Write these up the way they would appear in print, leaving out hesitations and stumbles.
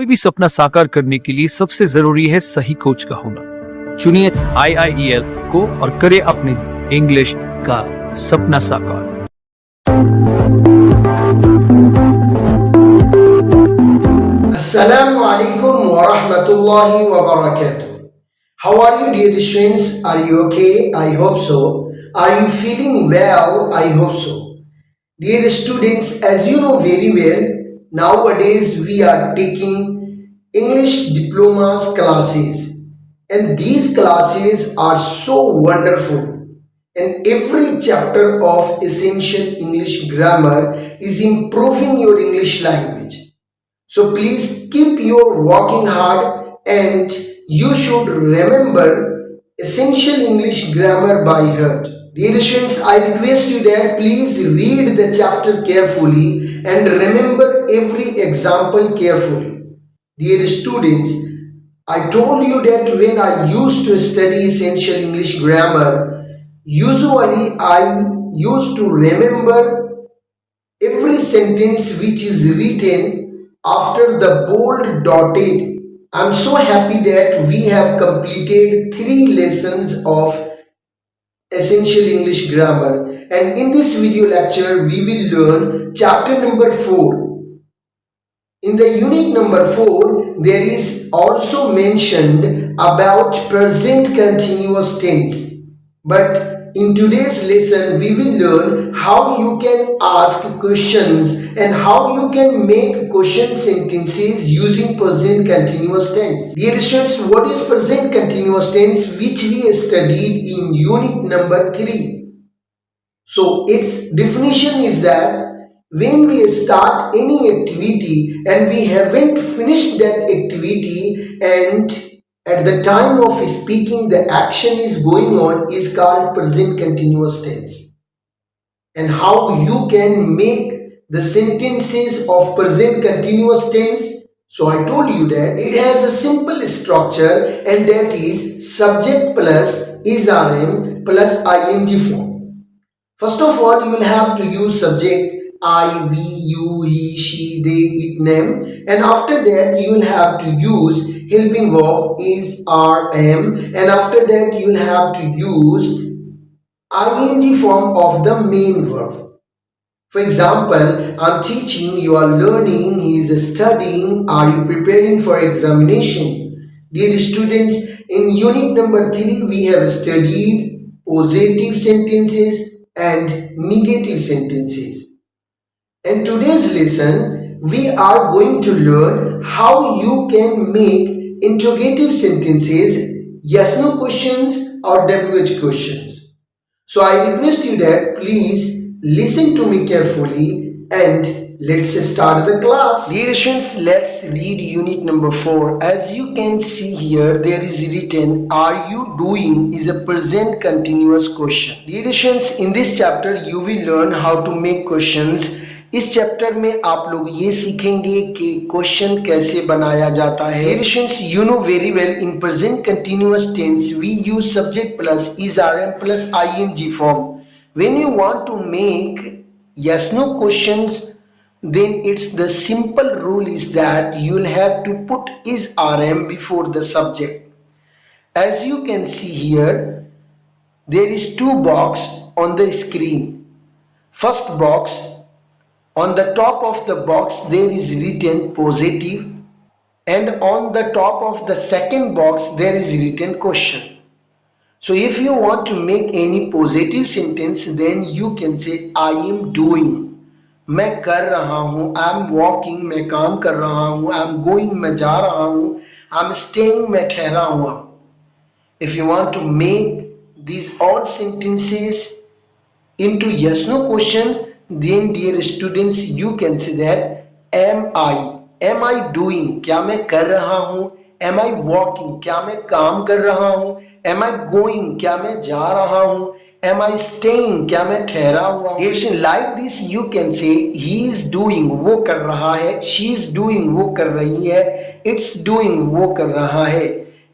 کوئی بھی سپنا ساکار کرنے کے لیے سب سے ضروری ہے صحیح کوچ کا ہونا۔ چنیے IIEL کو اور کرے اپنے انگلش کا سپنا ساکار۔ السلام علیکم ورحمۃ اللہ وبرکاتہ۔ How are you, dear students? Are you okay? I hope so. Are you feeling well? I hope so. Dear students, as you know very well, nowadays we are taking English diplomas classes, and these classes are so wonderful, and every chapter of essential English grammar is improving your English language. So please keep your working hard, and you should remember essential English grammar by heart. Dear students, I request you that please read the chapter carefully and remember every example carefully. Dear students, I told you that when I used to study essential English grammar, usually I used to remember every sentence which is written after the bold dotted. I'm so happy that we have completed 3 lessons of essential English grammar, and in this video lecture we will learn chapter number 4. In the unit number 4 there is also mentioned about present continuous tense, but in today's lesson we will learn how you can ask questions and how you can make question sentences using present continuous tense. Dear students, what is present continuous tense, which we studied in unit number 3? So its definition is that when we start any activity and we haven't finished that activity, and at the time of speaking the action is going on, is called present continuous tense. And how you can make the sentences of present continuous tense? So I told you that it has a simple structure, and that is subject plus is/am plus ing form. First of all, you will have to use subject I, we, you, he, she, they, it, them, and after that you will have to use helping verb is, are, am, and after that you will have to use ing form of the main verb. For example, I'm teaching, you are learning, he is studying, are you preparing for examination? Dear students, in unit number 3 we have studied positive sentences and negative sentences. In today's lesson, we are going to learn how you can make interrogative sentences, yes/no questions or WH questions. So I request you that please listen to me carefully, and let's start the class. Dear students, let's read unit number 4. As you can see here, there is written, are you doing is a present continuous question. Dear students, in this chapter you will learn how to make questions. इस chapter में आप लोग ये सीखेंगे कि question कैसे बनाया जाता है। Students, you know very well, in present continuous tense we use subject plus is/am plus ing form. When you want to make yes/no questions, then it's the simple rule is that you'll have to put is/am before the subject. As you can see here, there is 2 boxes on the screen. First box, on the top of the box there is written positive, and on the top of the second box there is written question. So if you want to make any positive sentence, then you can say I am doing, मैं कर रहा हूँ, I am walking, मैं काम कर रहा हूँ, I am going, मैं जा रहा हूँ, I am staying, मैं ठहरा हुआ हूँ. If you want to make these all sentences into yes/no question, then dear students you can say that am I doing, क्या मैं कर रहा हूँ, am I walking, क्या मैं काम कर रहा हूँ, am I going, क्या मैं जा रहा हूँ, am I staying, क्या मैं ठहरा हुआ हूँ. Like this you can say he is doing, वो कर रहा है, she is doing, वो कर रही है, it's doing, वो कर रहा है,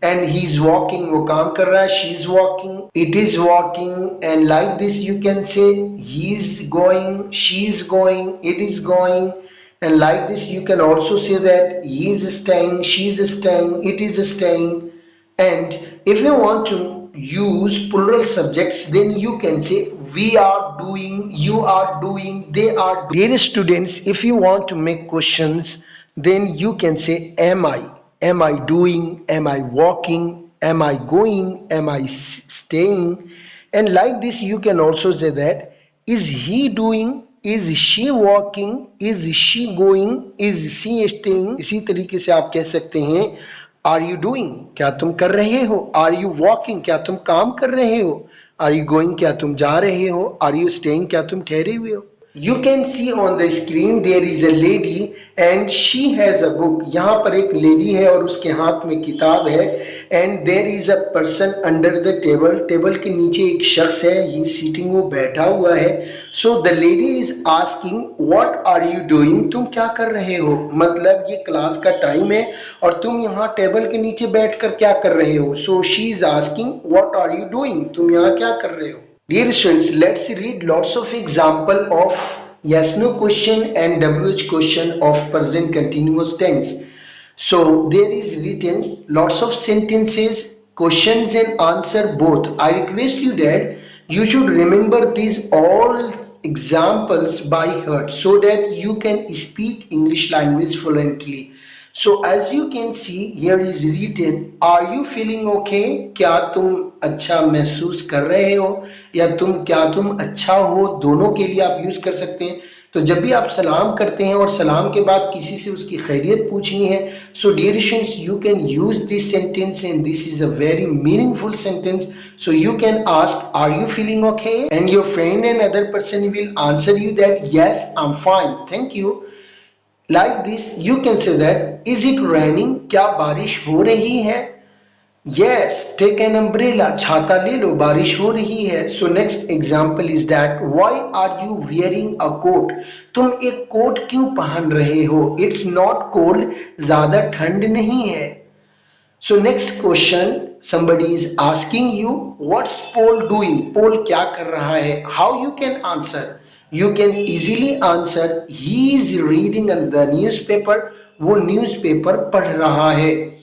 and he is walking, वो काम कर रहा है, she is walking, it is walking, and like this you can say he is going, she is going, it is going, And like this, you can also say that he is staying, she is staying, it is staying. And if you want to use plural subjects, then you can say we are doing, you are doing, they are doing. Dear students, if you want to make questions, then you can say am I? Am I doing? Am I walking? Am I going? Am I staying? And like this, you can also say that is he doing? Is she walking? Is she going? Is she staying? इसी तरीके से आप कह सकते हैं Are you doing? क्या तुम कर रहे हो? Are you walking? क्या तुम काम कर रहे हो? Are you going? क्या तुम जा रहे हो? Are you staying? क्या तुम ठहरे हुए हो? You can see on the screen there is a lady and she has a book. यहाँ पर एक लेडी है और उसके हाथ में किताब है. And there is a person under the table. Table के नीचे एक शख्स है, he sitting, वो बैठा हुआ है. So the lady is asking, what are you doing? तुम क्या कर रहे हो? मतलब ये क्लास का टाइम है और तुम यहाँ टेबल के नीचे बैठकर क्या कर रहे हो? So she is asking, what are you doing? तुम यहाँ क्या कर रहे हो? Dear students, let's read lots of example of yes no question and WH question of present continuous tense. So there is written lots of sentences, questions and answer both. I request you that you should remember these all examples by heart so that you can speak English language fluently. So as you can see, here is written, are you feeling okay? क्या तुम अच्छा महसूस कर रहे हो या क्या तुम अच्छा हो, दोनों के लिए आप यूज कर सकते हैं. तो जब भी आप सलाम करते हैं और सलाम के बाद किसी से उसकी खैरियत पूछनी है, so dear students, you can use this sentence and this is a very meaningful sentence. So you can ask, are you feeling okay? And your friend and other person will answer you that yes, I'm fine, thank you. Like this, you can say that, is it raining? क्या बारिश हो रही है? Yes, take an umbrella. छाता ले लो, बारिश हो रही है. So next example is that, why are you wearing a coat? तुम एक कोट क्यों पहन रहे हो? It's not cold. ज़्यादा ठंड नहीं है. So next question, somebody is asking you, what's Paul doing? Paul क्या कर रहा है? How you can answer? You can easily answer, he is reading the newspaper. वो newspaper पढ़ रहा है.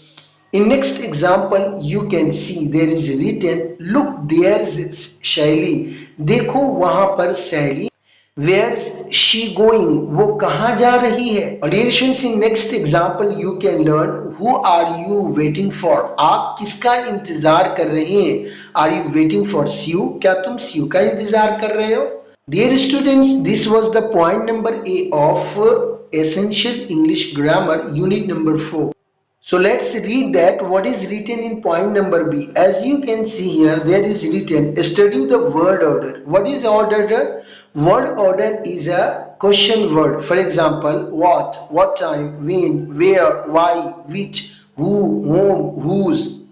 In next example, you can see there is written, look there's Shaili. देखो वहाँ पर शैली. Where's she going? वो कहाँ जा रही है? और in next example you can learn, who are you waiting for? आप किसका इंतजार कर रहे हैं? Are you waiting for Sue? क्या तुम Sue का इंतजार कर रहे हो? Dear students, this was the point number A of Essential English Grammar, unit number 4. So let's read that what is written in point number B. As you can see here, there is written, study the word order. What is order? Word order is a question word. For example, what time, when, where, why, which, who, whom, whose.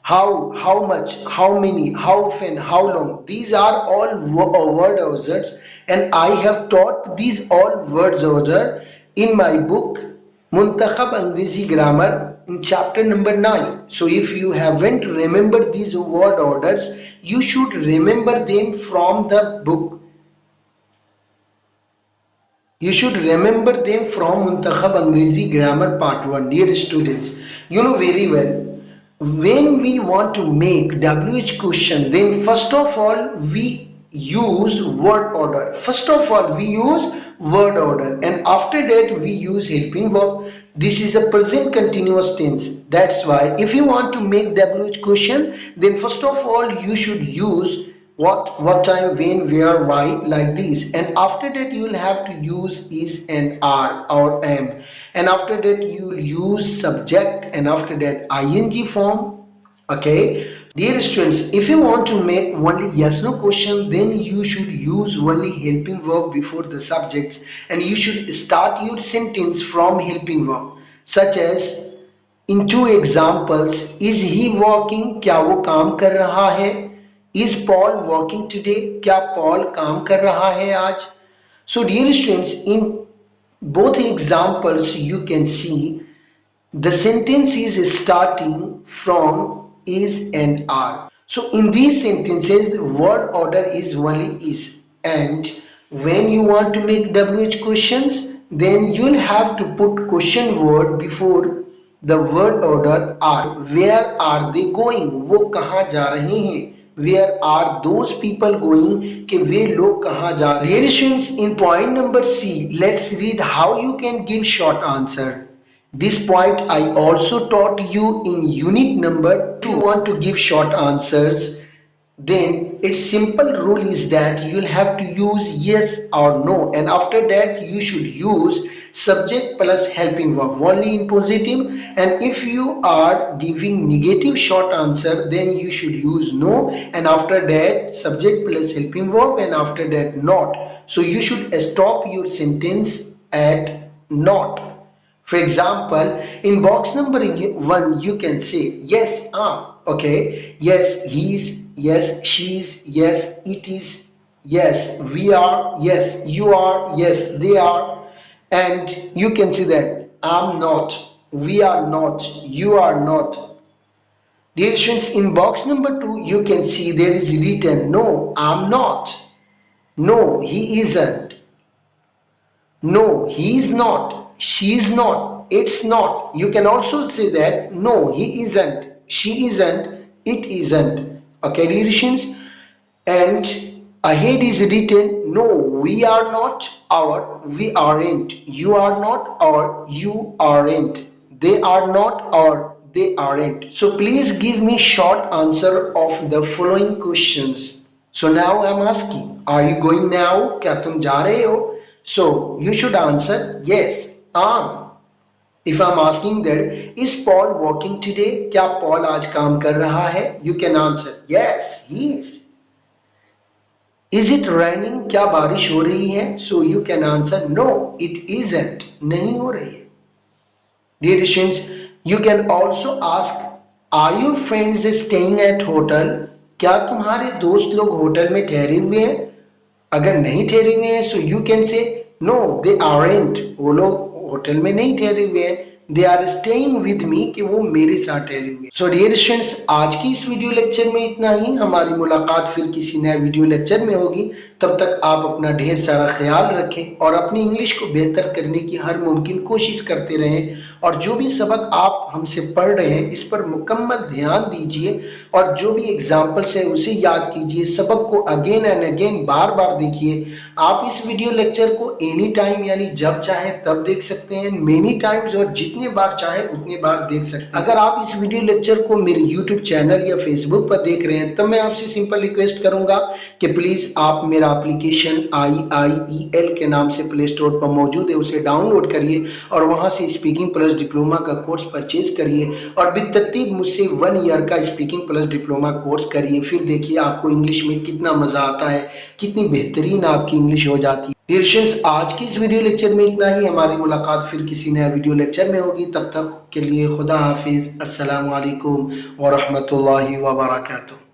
How much, how many, how often, how long. These are all word orders and I have taught these all words order in my book Muntakhab Angrezi Grammar in chapter number 9. So if you haven't remembered these word orders, you should remember them from the book. You should remember them from Muntakhab Angrezi Grammar part 1. Dear students, you know very well, when we want to make WH question, then first of all we use word order. First of all we use word order and after that we use helping verb. This is a present continuous tense. That's why if you want to make WH question, then first of all you should use what time, when, where, why, like this, and after that you will have to use is and are or am, and after that you will use subject, and after that ing form. Okay, dear students, if you want to make only yes no question, then you should use only helping verb before the subjects and you should start your sentence from helping verb, such as in two examples, is he walking? क्या वो काम कर रहा है? Is Paul working today? क्या Paul काम कर रहा है आज? So dear students, in both examples you can see the sentence is starting from is and are. So in these sentences the word order is only is, and when you want to make WH questions, then you'll have to put question word before the word order are. Where are they going? वो कहाँ जा रहे हैं? Where are those people going? कि वे लोग कहाँ जा रहे हैं? Dear students, in point number C, let's read how you can give short answer. This point I also taught you in unit number 2. If you want to give short answers, then its simple rule is that you'll have to use yes or no, and after that you should use subject plus helping verb only in positive, and if you are giving negative short answer then you should use no, and after that subject plus helping verb, and after that not. So you should stop your sentence at not. For example, in box number 1 you can say yes, okay, yes, he's, yes, she's, yes, it is, yes, we are, yes, you are, yes, they are, and you can see that I'm not, we are not, you are not. Dear students, in box number 2 you can see there is written no, I'm not, no, he isn't, no, he is not, she is not, it's not. You can also say that no, he isn't, she isn't, it isn't. Okay, dear students, and ahead is written no, we are not, or we aren't, you are not, or you aren't, they are not, or they aren't. So please give me short answer of the following questions. So now I'm asking, are you going now? क्या तुम जा रहे हो? So you should answer yes, If I'm asking that, is Paul working today? क्या Paul आज काम कर रहा है? You can answer yes, he is. Is it raining? क्या बारिश हो रही है? So you can answer no, it isn't. नहीं हो रही है. Dear students, you can also ask, are your friends staying at hotel? क्या तुम्हारे दोस्त लोग होटल में ठहरे हुए हैं? अगर नहीं ठहरे हुए हैं, so you can say no, they aren't. वो लोग होटल में नहीं ठहरे हुए हैं, they are staying with me, कि वो मेरे साथ ठहरे हुए। So dear students, आज की इस वीडियो लेक्चर में इतना ही। हमारी मुलाकात फिर किसी नए वीडियो लेक्चर में होगी। तब तक आप अपना ढेर सारा ख्याल रखें और अपनी इंग्लिश को बेहतर करने की हर मुमकिन कोशिश करते रहें, और जो भी सबक आप हमसे पढ़ रहे हैं इस पर मुकम्मल ध्यान दीजिए, और जो भी एग्जाम्पल्स है उसे याद कीजिए, सबक को अगेन एंड अगेन बार बार देखिए। आप इस वीडियो लेक्चर को एनी टाइम यानी जब चाहे तब देख सकते हैं, मेनी टाइम्स, और जितने बार चाहे उतने बार देख सकते हैं। अगर आप इस वीडियो लेक्चर को मेरे यूट्यूब चैनल या फेसबुक पर देख रहे हैं तब मैं आपसे सिंपल रिक्वेस्ट करूंगा कि प्लीज आप मेरा एप्लीकेशन IIEL के नाम से प्ले स्टोर पर मौजूद है, उसे डाउनलोड करिए और वहां से स्पीकिंग प्लस डिप्लोमा का कोर्स परचेज करिए, और बितरतीब मुझसे 1 ईयर का स्पीकिंग प्लस डिप्लोमा कोर्स करिए। फिर देखिए आपको इंग्लिश में कितना मजा आता है, कितनी बेहतरीन आपकी इंग्लिश हो जाती है। डियर स्टूडेंट्स, आज की इस वीडियो लेक्चर में इतना ही। हमारी मुलाकात फिर किसी नए वीडियो लेक्चर में होगी। तब तक के लिए खुदा हाफिज, अस्सलाम वालेकुम व रहमतुल्लाहि व बरकातुहू।